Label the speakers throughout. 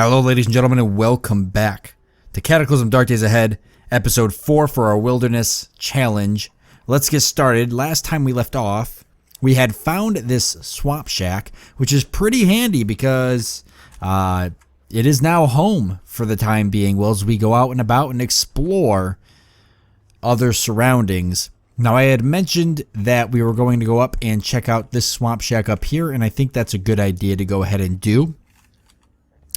Speaker 1: Hello, ladies and gentlemen, and welcome back to Cataclysm Dark Days Ahead, episode 4 for our Wilderness Challenge. Let's get started. Last time we left off, we had found this swamp shack, which is pretty handy because it is now home for the time being, well, as we go out and about and explore other surroundings. Now, I had mentioned that we were going to go up and check out this swamp shack up here, and I think that's a good idea to go ahead and do.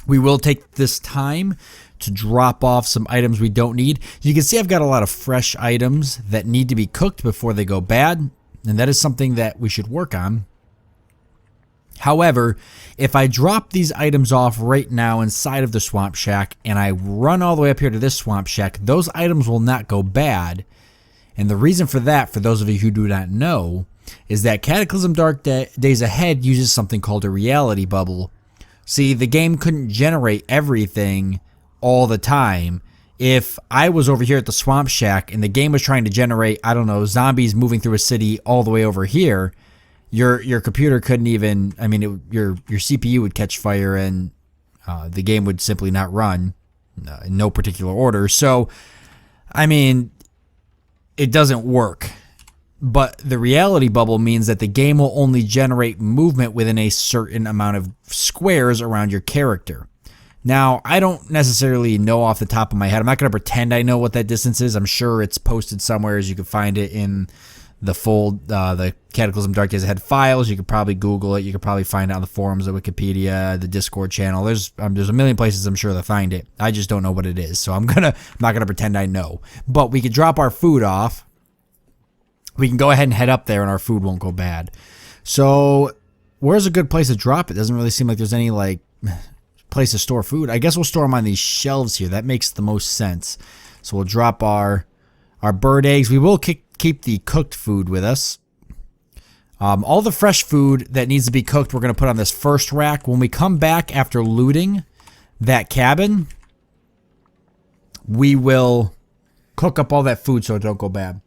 Speaker 1: We will take this time to drop off some items we don't need. You can see I've got a lot of fresh items that need to be cooked before they go bad, and that is something that we should work on. However, if I drop these items off right now inside of the swamp shack and I run all the way up here to this swamp shack, those items will not go bad. And the reason for that, for those of you who do not know, is that Cataclysm Dark Days Ahead uses something called a reality bubble. See, the game couldn't generate everything all the time. If I was over here at the swamp shack and the game was trying to generate, I don't know, zombies moving through a city all the way over here, your computer couldn't even, I mean, your CPU would catch fire and the game would simply not run in no particular order. So, I mean, it doesn't work. But the reality bubble means that the game will only generate movement within a certain amount of squares around your character. Now, I don't necessarily know off the top of my head. I'm not going to pretend I know what that distance is. I'm sure it's posted somewhere, as you can find it in the full, the Cataclysm Dark Days Ahead files. You could probably Google it. You could probably find it on the forums, the Wikipedia, the Discord channel. There's a million places I'm sure to find it. I just don't know what it is. So I'm not going to pretend I know. But we could drop our food off. We can go ahead and head up there and our food won't go bad. So where's a good place to drop it? Doesn't really seem like there's any like place to store food. I guess we'll store them on these shelves here. That makes the most sense. So we'll drop our bird eggs. We will keep the cooked food with us. All the fresh food that needs to be cooked, we're going to put on this first rack. When we come back after looting that cabin, we will cook up all that food so it don't go bad.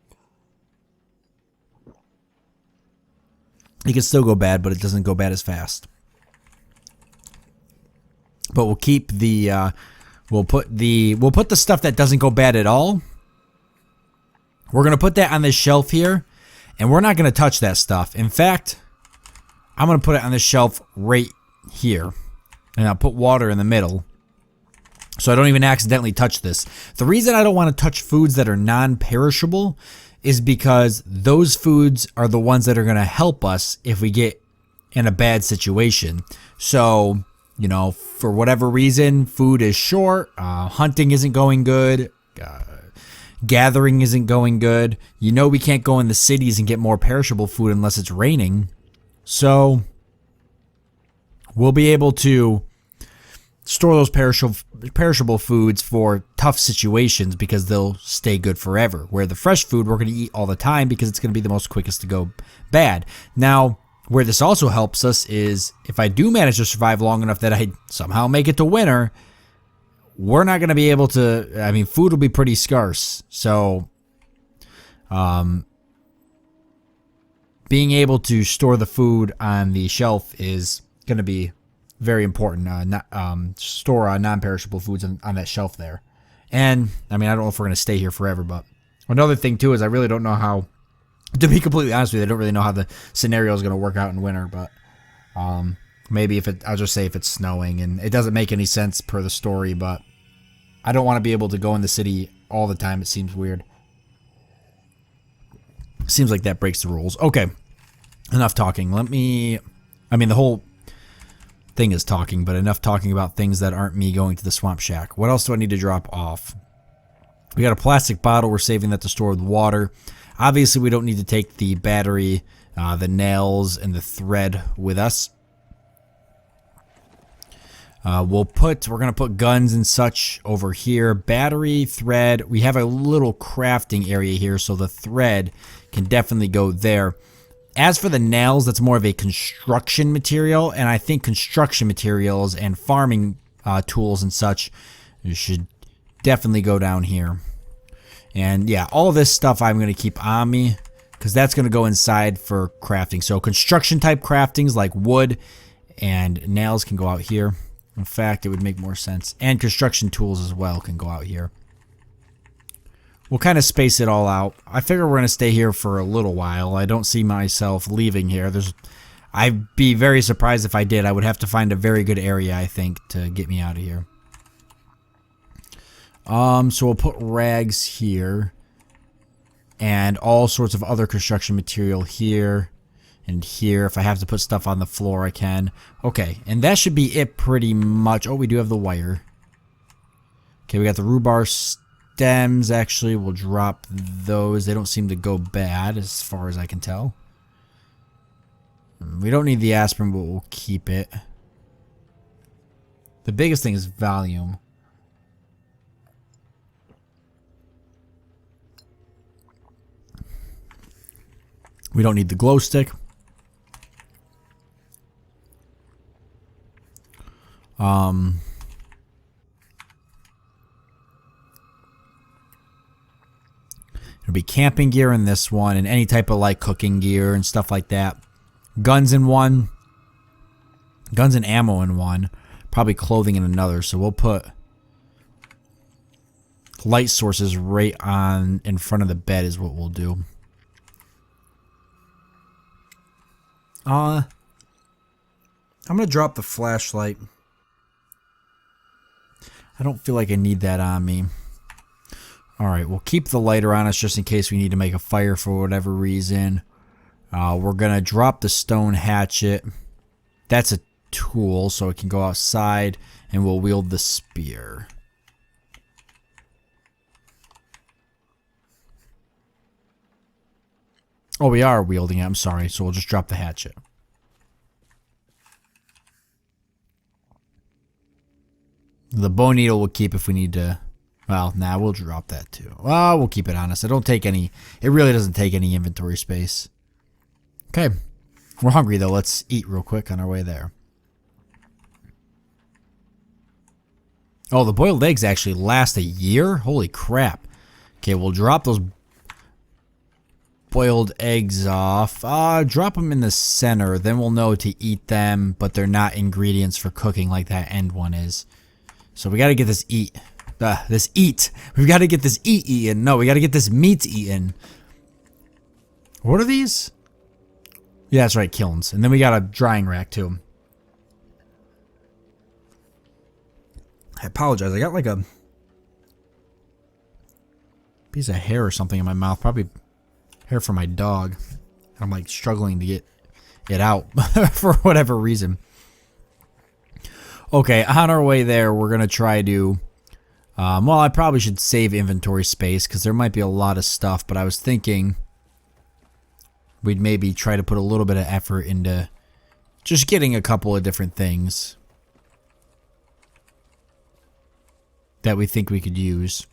Speaker 1: It can still go bad, but it doesn't go bad as fast. But we'll keep the we'll put the stuff that doesn't go bad at all. We're gonna put that on this shelf here, and we're not gonna touch that stuff. In fact, I'm gonna put it on this shelf right here, and I'll put water in the middle, so I don't even accidentally touch this. The reason I don't want to touch foods that are non-perishable is because those foods are the ones that are going to help us if we get in a bad situation. So, you know, for whatever reason, food is short, hunting isn't going good, gathering isn't going good. You know, we can't go in the cities and get more perishable food unless it's raining. So, we'll be able to store those perishable foods for tough situations because they'll stay good forever. Where the fresh food we're going to eat all the time because it's going to be the most quickest to go bad. Now, where this also helps us is if I do manage to survive long enough that I somehow make it to winter, we're not going to be able to, I mean, food will be pretty scarce. So, being able to store the food on the shelf is going to be very important. Store non-perishable foods on that shelf there. And, I mean, I don't know if we're going to stay here forever, but another thing, too, is I really don't know how, to be completely honest with you, I don't really know how the scenario is going to work out in winter, but maybe I'll just say if it's snowing, and it doesn't make any sense per the story, but I don't want to be able to go in the city all the time. It seems weird. Seems like that breaks the rules. Okay, enough talking. The whole thing is talking, but enough talking about things that aren't me going to the swamp shack. What else do I need to drop off? We got a plastic bottle. We're saving that to store with water. Obviously, we don't need to take the battery, the nails, and the thread with us. We're going to put guns and such over here. Battery, thread. We have a little crafting area here, so the thread can definitely go there. As for the nails, that's more of a construction material, and I think construction materials and farming tools and such should definitely go down here. And yeah, all of this stuff I'm going to keep on me because that's going to go inside for crafting. So construction type craftings like wood and nails can go out here. In fact, it would make more sense. And construction tools as well can go out here. We'll kind of space it all out. I figure we're going to stay here for a little while. I don't see myself leaving here. I'd be very surprised if I did. I would have to find a very good area, I think, to get me out of here. So we'll put rags here. And all sorts of other construction material here. And here, if I have to put stuff on the floor, I can. Okay, and that should be it pretty much. Oh, we do have the wire. Okay, we got the rhubarb stems. Actually, we'll drop those. They don't seem to go bad as far as I can tell. We don't need the aspirin, but we'll keep it. The biggest thing is volume. We don't need the glow stick. It'll be camping gear in this one, and any type of like cooking gear and stuff like that. Guns in one. Guns and ammo in one. Probably clothing in another. So we'll put light sources right on in front of the bed is what we'll do. I'm gonna drop the flashlight. I don't feel like I need that on me. Alright, we'll keep the lighter on us just in case we need to make a fire for whatever reason. We're gonna drop the stone hatchet. That's a tool, so it can go outside, and we'll wield the spear. Oh, we are wielding it, I'm sorry, so we'll just drop the hatchet. The bone needle we'll keep if we need to. Well, nah, we'll drop that too. Well, we'll keep it on us. It really doesn't take any inventory space. Okay. We're hungry though. Let's eat real quick on our way there. Oh, the boiled eggs actually last a year? Holy crap. Okay, we'll drop those boiled eggs off. Drop them in the center. Then we'll know to eat them, but they're not ingredients for cooking like that end one is. So we got to get this eat. We've got to get this eaten. No, we got to get this meat eaten. What are these? Yeah, that's right, kilns. And then we got a drying rack too. I apologize. I got like a piece of hair or something in my mouth. Probably hair from my dog. I'm like struggling to get it out for whatever reason. Okay, on our way there, we're going to try to... well, I probably should save inventory space because there might be a lot of stuff, but I was thinking we'd maybe try to put a little bit of effort into just getting a couple of different things that we think we could use.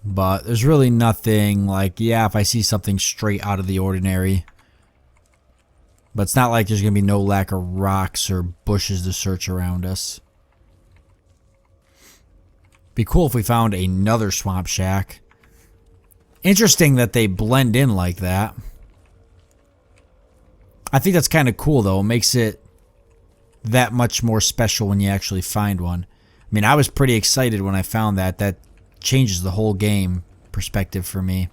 Speaker 1: But there's really nothing like, yeah, if I see something straight out of the ordinary... But it's not like there's going to be no lack of rocks or bushes to search around us. Be cool if we found another swamp shack. Interesting that they blend in like that. I think that's kind of cool though. It makes it that much more special when you actually find one. I mean, I was pretty excited when I found that. That changes the whole game perspective for me.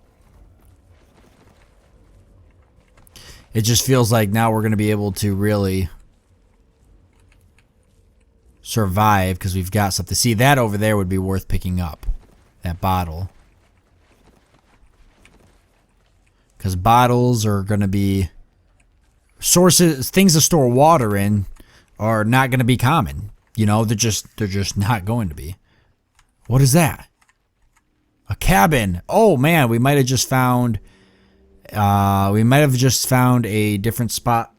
Speaker 1: It just feels like now we're going to be able to really survive because we've got something. See, that over there would be worth picking up. That bottle. Because bottles are going to be sources, things to store water in are not going to be common. You know, they're just not going to be. What is that? A cabin. Oh man, we might have just found... a different spot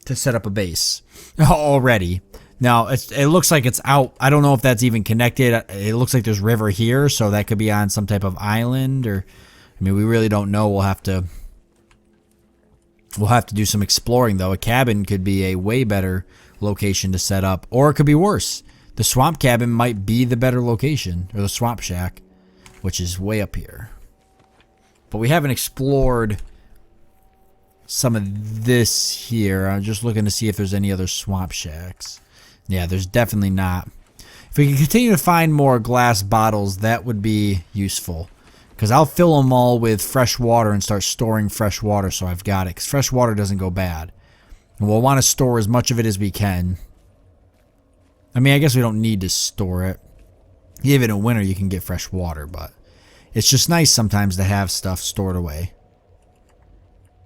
Speaker 1: to set up a base already. Now, it looks like it's out. I don't know if that's even connected. It looks like there's river here, so that could be on some type of island. Or, I mean, we really don't know. We'll have to do some exploring, though. A cabin could be a way better location to set up, or it could be worse. The swamp cabin might be the better location, or the swamp shack, which is way up here. But we haven't explored some of this here. I'm just looking to see if there's any other swamp shacks. Yeah, there's definitely not. If we can continue to find more glass bottles, that would be useful. Because I'll fill them all with fresh water and start storing fresh water so I've got it. Because fresh water doesn't go bad. And we'll want to store as much of it as we can. I mean, I guess we don't need to store it. Even in winter, you can get fresh water, but it's just nice sometimes to have stuff stored away.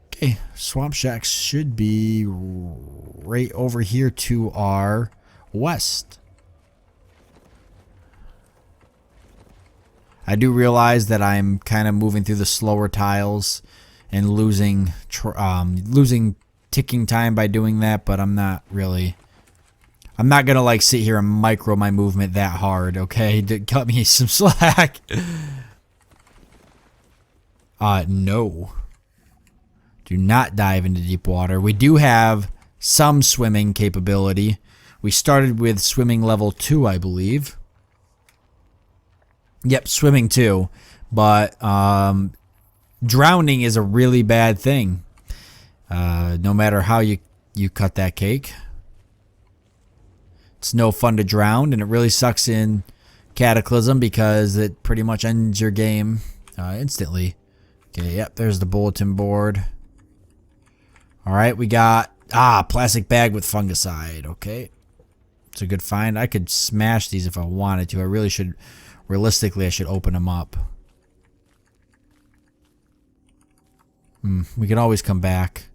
Speaker 1: Okay, swamp shacks should be right over here to our west. I do realize that I'm kind of moving through the slower tiles and losing ticking time by doing that, but I'm not gonna like sit here and micro my movement that hard, okay? To cut me some slack. No. Do not dive into deep water. We do have some swimming capability. We started with swimming level 2, I believe. Yep, swimming 2. But drowning is a really bad thing. No matter how you cut that cake. It's no fun to drown, and it really sucks in Cataclysm because it pretty much ends your game instantly. Okay, yep, there's the bulletin board. Alright, we got, plastic bag with fungicide. Okay, it's a good find. I could smash these if I wanted to. I really should, realistically, I should open them up. We can always come back.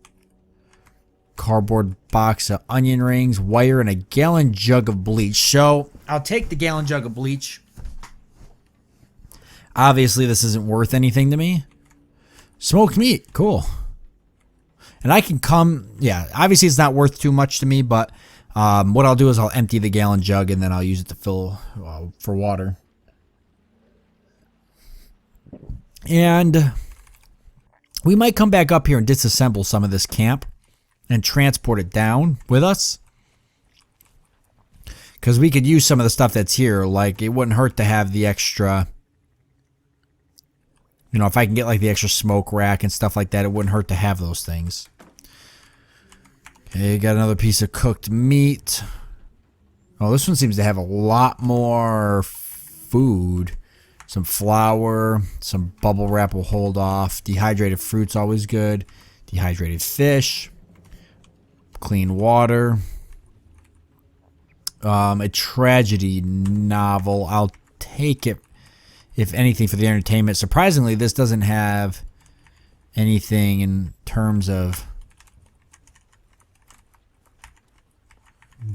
Speaker 1: Cardboard box of onion rings, wire, and a gallon jug of bleach. So, I'll take the gallon jug of bleach. Obviously, this isn't worth anything to me. Smoked meat. Cool. And I can come... Yeah, obviously it's not worth too much to me, but what I'll do is I'll empty the gallon jug and then I'll use it to fill for water. And we might come back up here and disassemble some of this camp and transport it down with us. Because we could use some of the stuff that's here. Like, it wouldn't hurt to have the extra... You know, if I can get like the extra smoke rack and stuff like that, it wouldn't hurt to have those things. Okay, got another piece of cooked meat. Oh, this one seems to have a lot more food. Some flour, some bubble wrap will hold off. Dehydrated fruit's always good. Dehydrated fish. Clean water. A tragedy novel. I'll take it, if anything, for the entertainment. Surprisingly, this doesn't have anything in terms of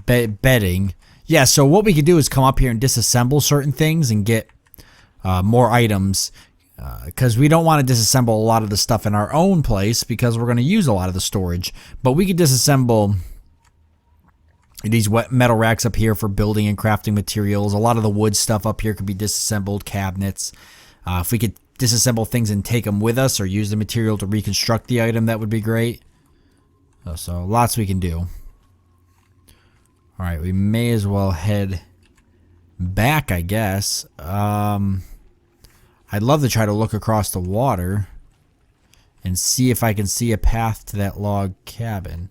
Speaker 1: bedding. Yeah, so what we could do is come up here and disassemble certain things and get more items. Because we don't want to disassemble a lot of the stuff in our own place because we're going to use a lot of the storage. But we could disassemble these wet metal racks up here for building and crafting materials. A lot of the wood stuff up here could be disassembled, cabinets. If we could disassemble things and take them with us or use the material to reconstruct the item, that would be great. So lots we can do. Alright, we may as well head back, I guess. I'd love to try to look across the water and see if I can see a path to that log cabin.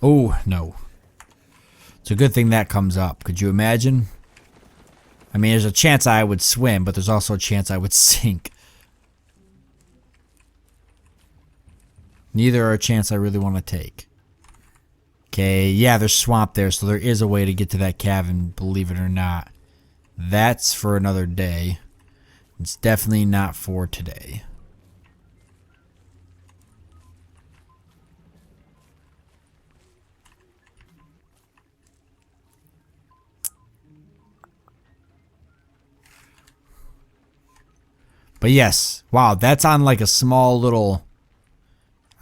Speaker 1: Oh, no. It's a good thing that comes up. Could you imagine? I mean, there's a chance I would swim, but there's also a chance I would sink. Neither are a chance I really want to take. Okay, yeah, there's swamp there, so there is a way to get to that cabin, believe it or not. That's for another day. It's definitely not for today. But yes, wow, that's on like a small little...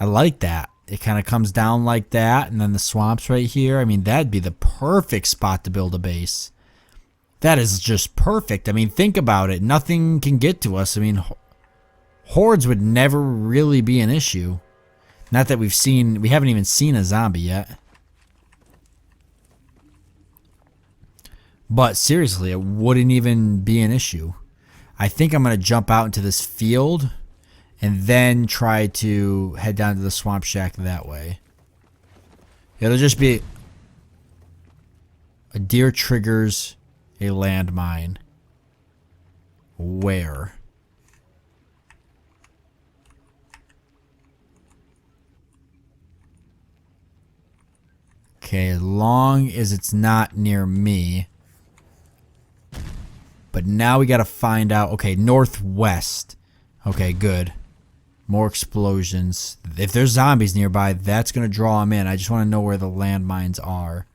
Speaker 1: I like that. It kind of comes down like that, and then the swamp's right here. I mean, that'd be the perfect spot to build a base. That is just perfect. I mean, think about it. Nothing can get to us. I mean, hordes would never really be an issue. Not that we haven't even seen a zombie yet. But seriously, it wouldn't even be an issue. I think I'm going to jump out into this field and then try to head down to the swamp shack that way. It'll just be a deer triggers a landmine. Where? Okay, as long as it's not near me. But now we gotta find out. Okay, northwest. Okay, good. More explosions. If there's zombies nearby, that's gonna draw them in. I just want to know where the landmines are,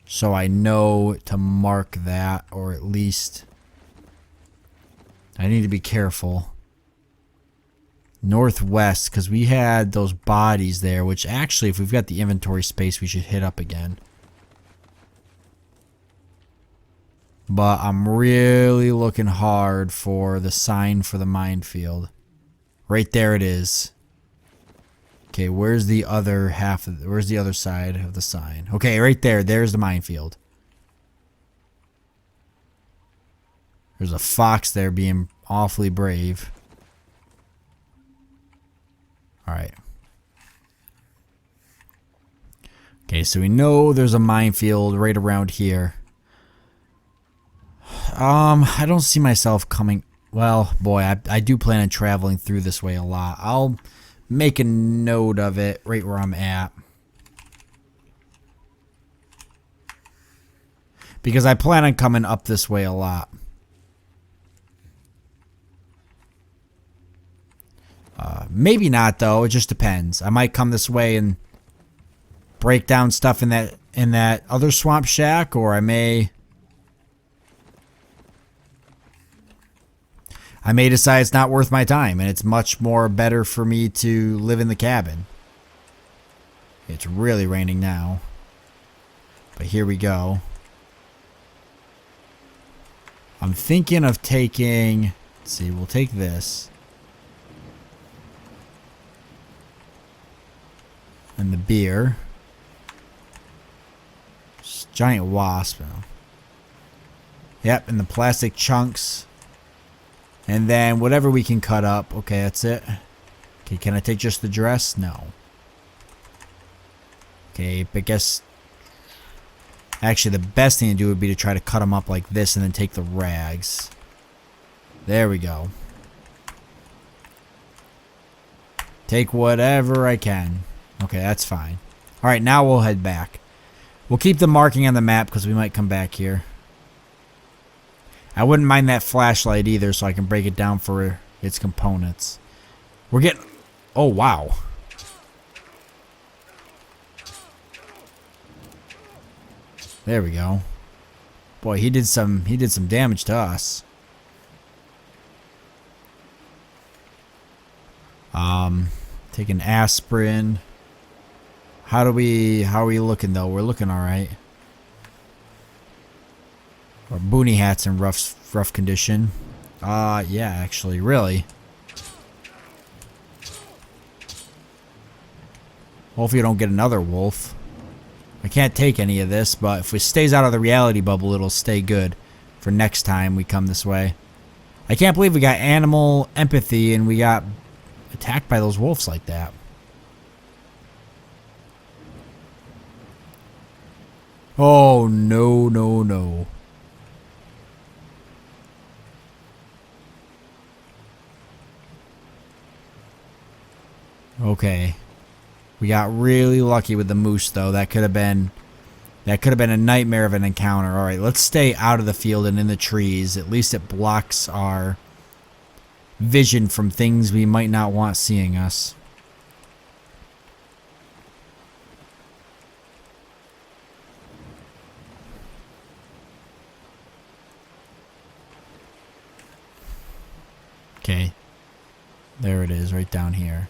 Speaker 1: so I know to mark that, or at least I need to be careful. Northwest, because we had those bodies there, which actually, if we've got the inventory space, we should hit up again. But I'm really looking hard for the sign for the minefield. Right there it is. Okay, where's the other half of where's the other side of the sign? Okay, right there. There's the minefield. There's a fox there being awfully brave. Alright. Okay, so we know there's a minefield right around here. I don't see myself coming. Well, boy, I do plan on traveling through this way a lot. I'll make a note of it right where I'm at, because I plan on coming up this way a lot. Maybe not, though. It just depends. I might come this way and break down stuff in that other swamp shack, or I may decide it's not worth my time and it's much more better for me to live in the cabin. It's really raining now, but here we go. I'm thinking of taking, let's see, we'll take this and the beer. Giant wasp. Yep, and the plastic chunks. And then whatever we can cut up. Okay, that's it. Okay, can I take just the dress? No. Okay, but I guess actually the best thing to do would be to try to cut them up like this and then take the rags. There we go. Take whatever I can. Okay, that's fine. Alright, now we'll head back. We'll keep the marking on the map because we might come back here. I wouldn't mind that flashlight either, so I can break it down for its components. We're getting... Oh, wow. There we go. Boy, he did some damage to us. Take an aspirin. How are we looking though? We're looking all right. Our boonie hat's in rough condition. Yeah, actually, really. Hopefully you don't get another wolf. I can't take any of this, but if it stays out of the reality bubble, it'll stay good for next time we come this way. I can't believe we got animal empathy and we got attacked by those wolves like that. Oh, no, no, no. Okay. We got really lucky with the moose, though. That could have been a nightmare of an encounter. All right, let's stay out of the field and in the trees. At least it blocks our vision from things we might not want seeing us. Okay. There it is, right down here.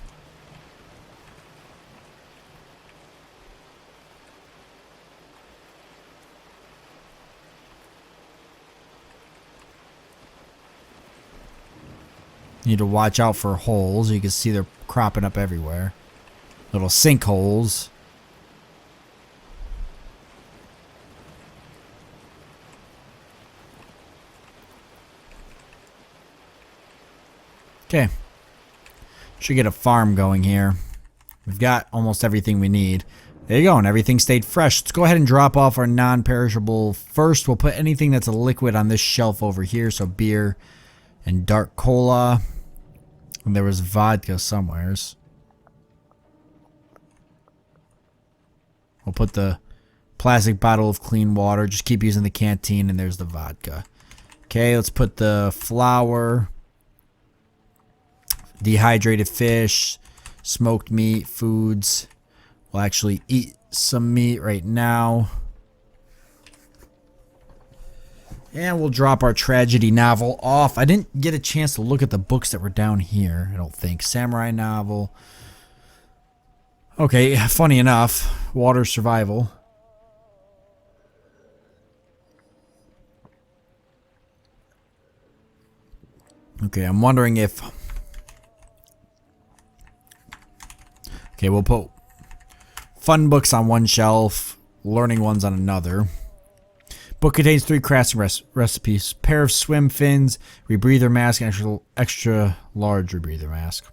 Speaker 1: Need to watch out for holes. You can see they're cropping up everywhere. Little sinkholes. Okay. Should get a farm going here. We've got almost everything we need. There you go, and everything stayed fresh. Let's go ahead and drop off our non-perishable first. We'll put anything that's a liquid on this shelf over here. So beer and dark cola. And there was vodka somewheres. We'll put the plastic bottle of clean water. Just keep using the canteen, and there's the vodka. Okay, let's put the flour, dehydrated fish, smoked meat, foods. We'll actually eat some meat right now. And we'll drop our tragedy novel off. I didn't get a chance to look at the books that were down here, I don't think. Samurai novel. Okay, funny enough, water survival. Okay, I'm wondering if... Okay, we'll put fun books on one shelf, learning ones on another. Book contains 3 crafting recipes. Pair of swim fins, rebreather mask, and extra large rebreather mask.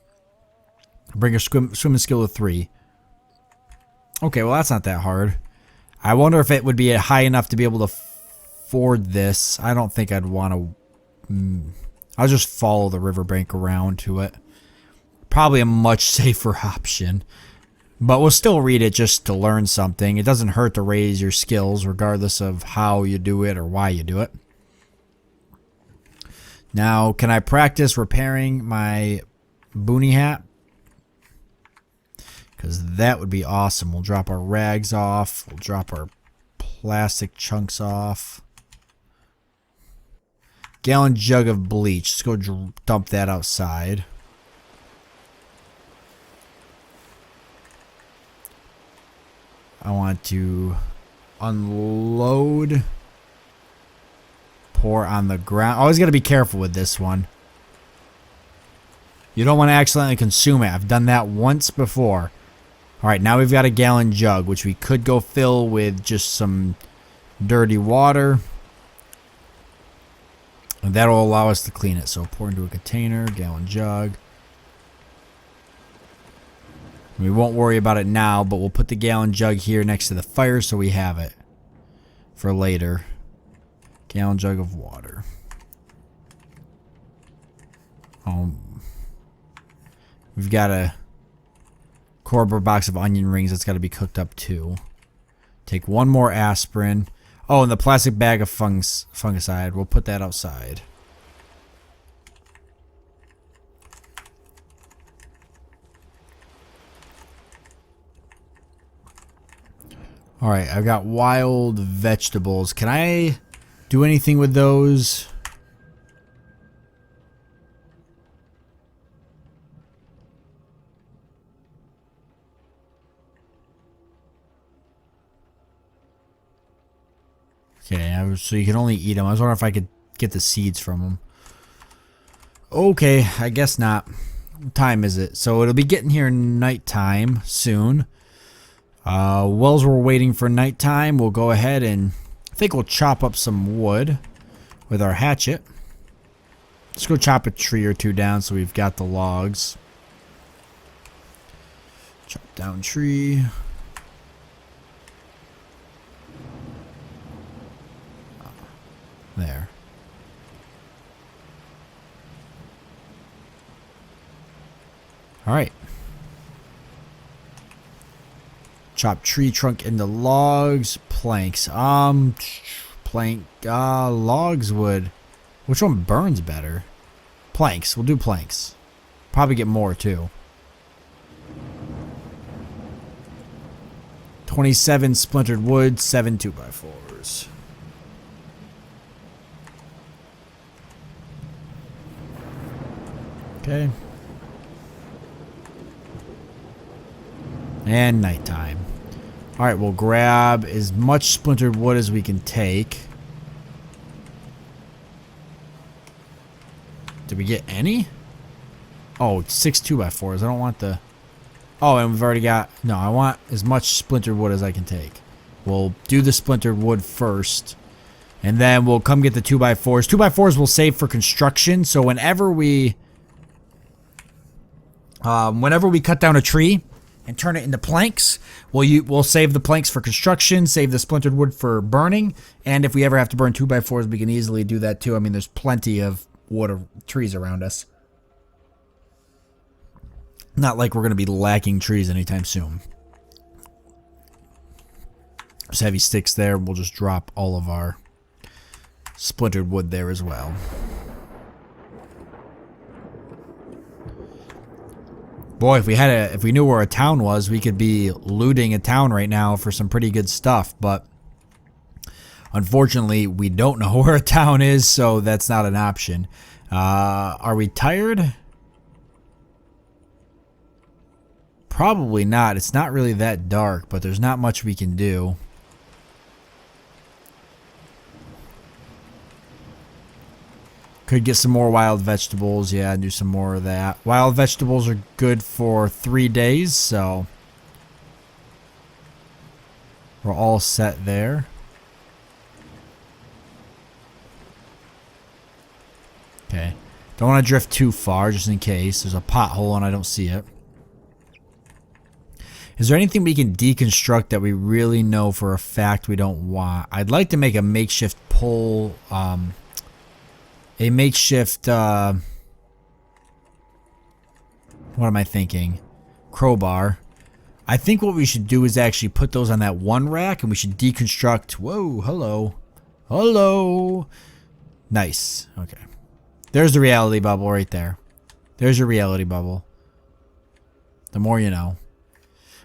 Speaker 1: Bring your swimming skill to 3. Okay, well that's not that hard. I wonder if it would be high enough to be able to afford this. I don't think I'd want to... I'll just follow the riverbank around to it. Probably a much safer option. But we'll still read it just to learn something. It doesn't hurt to raise your skills regardless of how you do it or why you do it. Now, can I practice repairing my boonie hat? Because that would be awesome. We'll drop our rags off. We'll drop our plastic chunks off. Gallon jug of bleach. Let's go dump that outside. I want to unload. Pour on the ground. Always got to be careful with this one. You don't want to accidentally consume it. I've done that once before. Alright, now we've got a gallon jug, which we could go fill with just some dirty water. And that'll allow us to clean it. So pour into a container, gallon jug. We won't worry about it now, but we'll put the gallon jug here next to the fire so we have it for later. Gallon jug of water. We've got a cardboard box of onion rings that's got to be cooked up too. Take one more aspirin. Oh, and the plastic bag of fungicide. We'll put that outside. Alright, I've got wild vegetables. Can I do anything with those? Okay, so you can only eat them. I was wondering if I could get the seeds from them. Okay, I guess not. What time is it? So it'll be getting here nighttime soon. While we're waiting for nighttime, we'll go ahead and I think we'll chop up some wood with our hatchet. Let's go chop a tree or two down so we've got the logs. Chop down tree. There. Alright. Chop tree trunk into logs. Planks. Logs would. Which one burns better? Planks. We'll do planks. Probably get more too. 27 splintered wood, 7 2x4s. Okay. And nighttime. Alright, we'll grab as much splintered wood as we can take. Did we get any? Oh, 6 2x4s. I don't want the... Oh, and we've already got... No, I want as much splintered wood as I can take. We'll do the splintered wood first. And then we'll come get the 2x4s. 2x4s we'll save for construction. So whenever we Whenever we cut down a tree and turn it into planks, we'll save the planks for construction, save the splintered wood for burning, and if we ever have to burn 2x4s, we can easily do that too. I mean, there's plenty of wood or trees around us. Not like we're going to be lacking trees anytime soon. There's heavy sticks there. We'll just drop all of our splintered wood there as well. Boy, if we knew where a town was, we could be looting a town right now for some pretty good stuff, but unfortunately, we don't know where a town is, so that's not an option. Are we tired? Probably not. It's not really that dark, but there's not much we can do. Could get some more wild vegetables. Yeah, do some more of that. Wild vegetables are good for 3 days, so we're all set there. Okay. Don't want to drift too far, just in case. There's a pothole and I don't see it. Is there anything we can deconstruct that we really know for a fact we don't want? I'd like to make a makeshift pole, a makeshift, what am I thinking? Crowbar. I think what we should do is actually put those on that one rack and we should deconstruct. Whoa, hello. Hello. Nice. Okay. There's the reality bubble right there. There's your reality bubble. The more you know.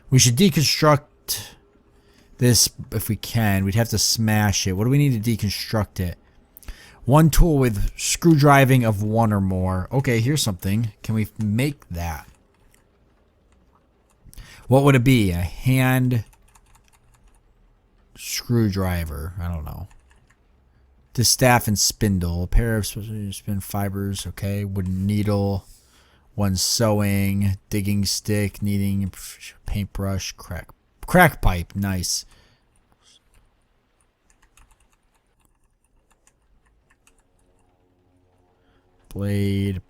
Speaker 1: We should deconstruct this if we can. We'd have to smash it. What do we need to deconstruct it? One tool with screwdriving of 1 or more. Okay, here's something. Can we make that? What would it be? A hand screwdriver. I don't know. Distaff and spindle. A pair of spin fibers. Okay. Wooden needle. 1 sewing. Digging stick. Kneading. Paintbrush. Crack pipe. Nice. Blade,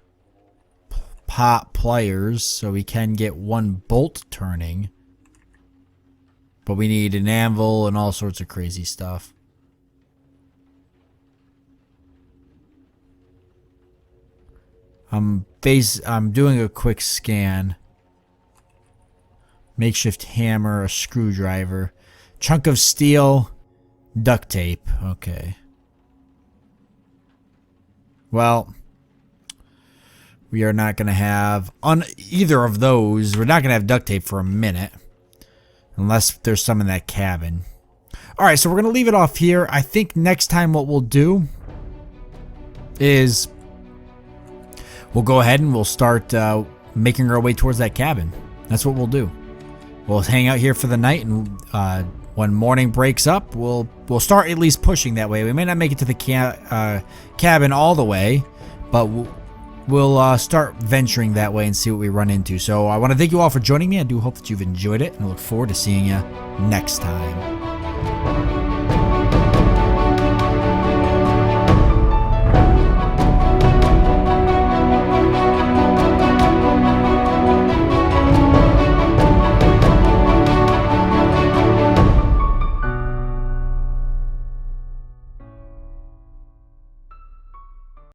Speaker 1: pot pliers, so we can get 1 bolt turning. But we need an anvil and all sorts of crazy stuff. I'm doing a quick scan. Makeshift hammer, a screwdriver, chunk of steel, duct tape. Okay. Well, we are not going to have, on either of those, we're not going to have duct tape for a minute. Unless there's some in that cabin. Alright, so we're going to leave it off here. I think next time what we'll do is we'll go ahead and we'll start making our way towards that cabin. That's what we'll do. We'll hang out here for the night, and when morning breaks up, we'll start at least pushing that way. We may not make it to the cabin all the way, but we'll start venturing that way and see what we run into. So I want to thank you all for joining me. I do hope that you've enjoyed it, and I look forward to seeing you next time.